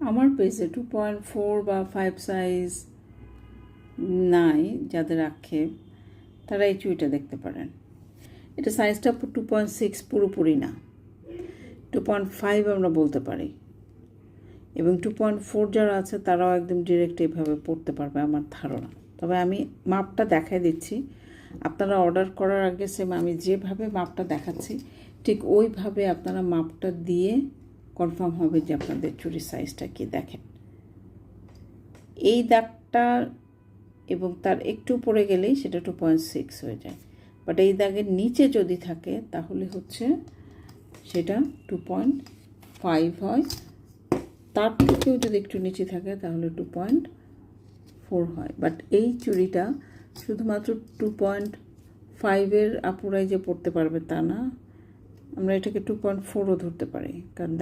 আমার পেজে 2.4 বা 5 সাইজ নাই যাদের আক্ষেপ, তারা এই চুড়িটা দেখতে পারেন। এটা সাইজটা 2.6 পুরোপুরি না, 2.5 আমরা বলতে পারি। এবং 2.4 যারা আছে তারাও একদম ডিরেক্ট এইভাবে পড়তে পারবে আমার ধারণা। তবে আমি মাপটা দেখাই দিচ্ছি, আপনারা অর্ডার করার আগে সেম আমি যেভাবে মাপটা দেখাচ্ছি ঠিক ওইভাবে আপনারা মাপটা দিয়ে কনফার্ম হবে যে আপনাদের চুড়ির সাইজটা কি। দেখেন এই দাগটা এবং তার একটু উপরে গেলেই সেটা 2.6 হয়ে যায়, বাট এই দাগের নিচে যদি থাকে তাহলে হচ্ছে সেটা 2.5 হয়, তার থেকেও যদি একটু নিচে থাকে তাহলে 2.4 হয়। বাট এই চুড়িটা শুধুমাত্র 2.5-এর আপুরাই যে পড়তে পারবে তা না, আমরা এটাকে 2.4ও ধরতে পারি, কারণ